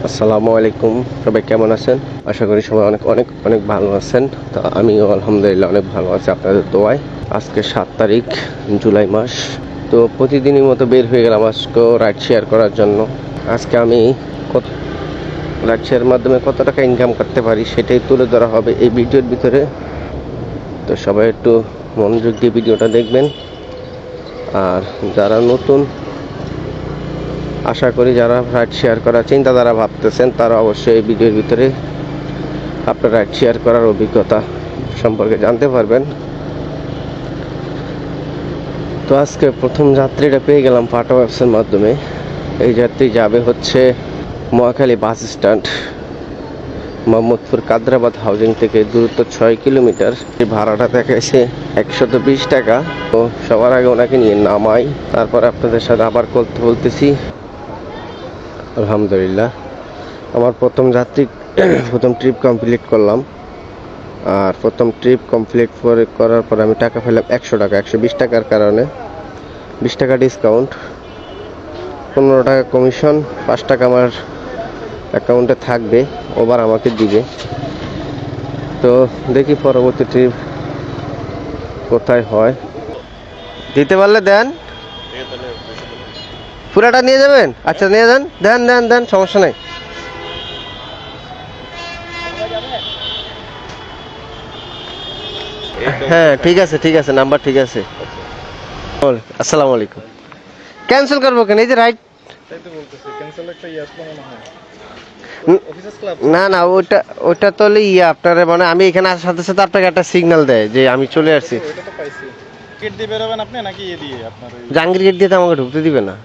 আসসালামু আলাইকুম, সবাই কেমন আছেন? আশা করি সবাই অনেক অনেক অনেক ভালো আছেন। তো আমিও আলহামদুলিল্লাহ অনেক ভালো আছি আপনাদের দোয়ায়। আজকে 7 তারিখ জুলাই মাস। তো প্রতিদিনের মতো বের হয়ে গেলাম আজকেও রাইড শেয়ার করার জন্য। আজকে আমি রাইড শেয়ারের মাধ্যমে কত টাকা ইনকাম করতে পারি সেটাই তুলে ধরা হবে এই ভিডিওর ভিতরে। তো সবাই একটু মনোযোগ দিয়ে ভিডিওটা দেখবেন। আর যারা নতুন, আশা করি যারা রাইড শেয়ার করার চিন্তাধারা ভাবতেছেন তারা অবশ্যই এই ভিডিওর ভিতরে আপনার রাইড শেয়ার করার অভিজ্ঞতা সম্পর্কে জানতে পারবেন। তো আজকে প্রথম যাত্রীটা পেয়ে গেলাম পাটা অ্যাপসের মাধ্যমে। এই যাত্রী যাবে হচ্ছে Mohakhali bus stand, Mohammadpur Kadirabad housing থেকে দূরত্ব 6 কিলোমিটার। ভাড়াটা দেখাইছে 120 টাকা। তো সবার আগে ওনাকে নিয়ে নামাই, তারপর আপনাদের সাথে আবার কথা বলতেছি। আলহামদুলিল্লাহ আমার প্রথম ট্রিপ কমপ্লিট করলাম। আর প্রথম ট্রিপ কমপ্লিট করার পর আমি টাকা পেলাম 100 টাকা। 120 টাকার কারণে 20 টাকা ডিসকাউন্ট, 15 টাকা কমিশন, 5 টাকা আমার অ্যাকাউন্টে থাকবে, ওভার আমাকে দিবে। তো দেখি পরবর্তী ট্রিপ কোথায় হয়। দিতে পারলে দেন, পুরাটা নিয়ে যাবেন? আচ্ছা নিয়ে যান, দেন দেন দেন, সমস্যা নাই। হ্যাঁ ঠিক আছে ঠিক আছে, নাম্বার ঠিক আছে। আসসালামু আলাইকুম। ক্যান্সেল করবো কেন? এই যে রাইট। না না, ওটা তো আপনার মানে আমি এখানে আসার সাথে সাথে আপনাকে একটা সিগন্যাল দেয় যে আমি চলে আসছি। জাহাঙ্গীর গেট দিয়ে তো আমাকে ঢুকতে দিবে না।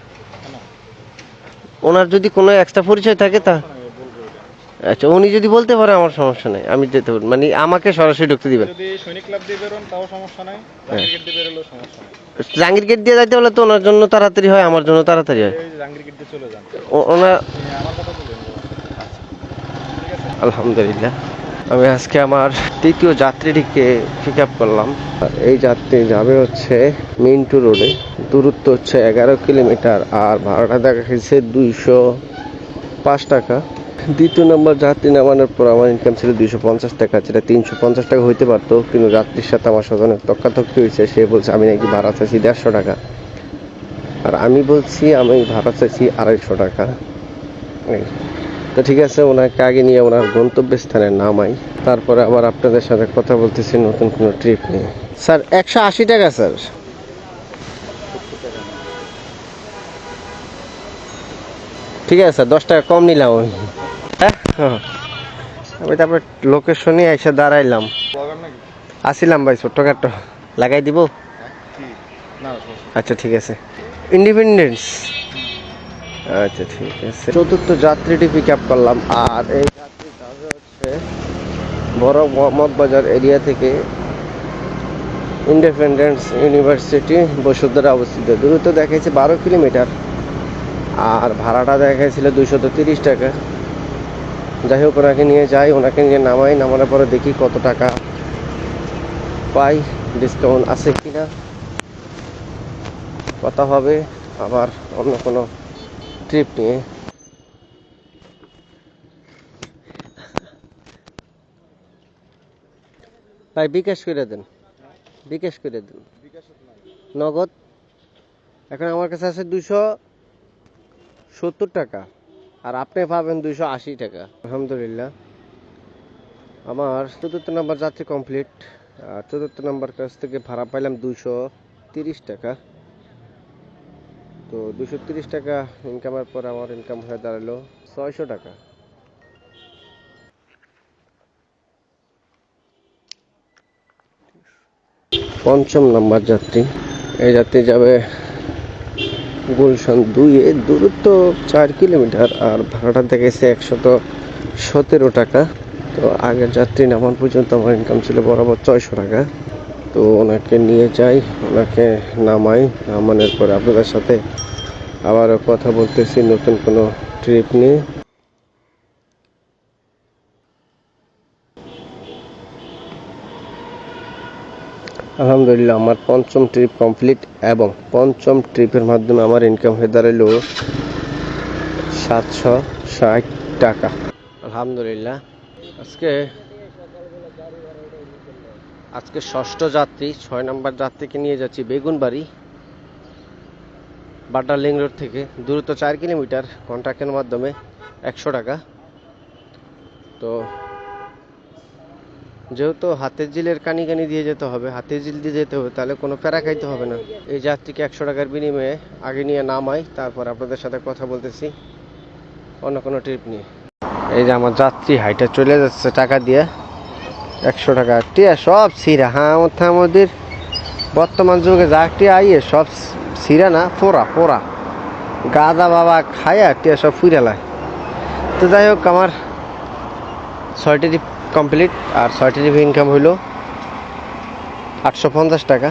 ওনার যদি কোনো এক্সট্রা পরিচয় থাকে তা আচ্ছা, উনি যদি বলতে পারে আমার সমস্যা নেই, আমি যেতে পারি, মানে আমাকে সরাসরি ঢুকতে দিবেন। যদি সৈনিক ক্লাব দিয়ে বেরোন তাও সমস্যা নাই, জাহাঙ্গীর গেট দিয়ে বেরোলেও সমস্যা নাই। জাহাঙ্গীর গেট দিয়ে যাইতে হলে তো ওনার জন্য তাড়াতাড়ি হয়, আমার জন্য তাড়াতাড়ি হয়। জাহাঙ্গীর গেট দিয়ে চলে যান, ওনার আমার কথা বলুন। আলহামদুলিল্লাহ আমি আজকে আমার তৃতীয় যাত্রীটিকে পিক আপ করলাম। এই যাত্রী যাবে হচ্ছে মিন্টু রোডে, দূরত্ব হচ্ছে 11 কিলোমিটার, আর ভাড়াটা দেখা গেছে 205 টাকা। দ্বিতীয় নম্বর যাত্রী নামানোর পর আমার ইনকাম ছিল 250 টাকা, যেটা 350 টাকা হইতে পারতো, কিন্তু যাত্রীর সাথে আমার সাথে অনেক তর্কাতর্কি হয়েছে। সে বলছে আমি নাকি ভাড়া চাইছি 150 টাকা, আর আমি বলছি আমি ভাড়া চাইছি 250 টাকা। তো ঠিক আছে, ওনাকে আগে নিয়ে ওনার গন্তব্যস্থানে নামাই, তারপরে আবার আপনাদের সাথে কথা বলতেছি নতুন কোনো ট্রিপ নিয়ে। স্যার 180 টাকা স্যার। ঠিক আছে স্যার, 10 টাকা কম নিলাম আমি। হ্যাঁ আমি তারপরে লোকেশনে এসে দাঁড়াইলাম। আসিলাম ভাই, ছোট্টখাটো লাগাই দিব। আচ্ছা ঠিক আছে, ইন্ডিপেন্ডেন্স। আচ্ছা ঠিক আছে, চতুর্থ যাত্রীটি পিক আপ করলাম। আর এই যাত্রী যাবে হচ্ছে বড় মোহাম্মদ বাজার এরিয়া থেকে ইন্ডিপেন্ডেন্স ইউনিভার্সিটি বসুন্ধরা অবস্থিত। দূরত্ব দেখাইছে 12 কিলোমিটার, আর ভাড়াটা দেখাইছিল 230 টাকা। যাই হোক, ওনাকে নিয়ে যাই, ওনাকে নিয়ে নামাই, নামানোর পরে দেখি কত টাকা পাই, ডিসকাউন্ট আছে কিনা, কথা হবে আবার অন্য কোনো ট্রিপ নিয়ে। ভাই বিকাশ করে দেন, বিকাশ করে দেন, নগদ। এখন আমার কাছে আছে 270 টাকা, আর আপনি পাবেন 280 টাকা। আলহামদুলিল্লাহ আমার চতুর্থ নাম্বার যাত্রী কমপ্লিট। আর চতুর্থ নাম্বার কাছ থেকে ভাড়া পাইলাম 230 টাকা। তো 230 টাকা ইনকামের পর আমার ইনকাম হয়ে দাঁড়ালো 600 টাকা। পঞ্চম নাম্বার যাত্রী, এই যাত্রী যাবে গুলশান 2-এ, দূরত্ব 4 কিলোমিটার, আর ভাড়াটা দেখেছে 117 টাকা। তো আগের যাত্রী নামান পর্যন্ত আমার ইনকাম ছিল বরাবর 600 টাকা। তো ওনাকে নিয়ে যাই, ওনাকে নামাই, নামানোর পরে আপনাদের সাথে আবারও কথা বলতেছি নতুন কোনো ট্রিপ নিয়ে। আলহামদুলিল্লাহ আমার পঞ্চম ট্রিপ কমপ্লিট, এবং পঞ্চম ট্রিপের মাধ্যমে আমার ইনকাম হয়ে দাঁড়ালো 760 টাকা। আলহামদুলিল্লাহ। আজকে ষষ্ঠ যাত্রী, 6 নম্বর যাত্রীকে নিয়ে যাচ্ছি বেগুনবাড়ি বাটার লিং রোড থেকে। দূরত্ব 4 কিলোমিটার, কন্ট্রাক্টের মাধ্যমে 100 টাকা। তো যেহেতু হাতের জিলের কানি কানি দিয়ে যেতে হবে, হাতের জিল দিয়ে যেতে হবে, তাহলে কোনো প্যারা খাইতে হবে না। এই যাত্রীকে 100 টাকার বিনিময়ে আগে নিয়ে নামাই, তারপর আপনাদের সাথে কথা বলতেছি অন্য কোনো ট্রিপ নিয়ে। এই যে আমার যাত্রী হাইটা চলে যাচ্ছে টাকা দিয়ে, 100 টাকা টিয়া সব সিরা। হ্যাঁ আমাদের বর্তমান যুগে যা টিয়া আইয়ে সব সিরা না, পোড়া পোড়া গাদা বাবা খায়া টিয়া সব ফুইরালায়। তো যাই হোক, আমার 6টি ট্রিপ কমপ্লিট, আর 6টি ট্রিপ ইনকাম হইল 850 টাকা।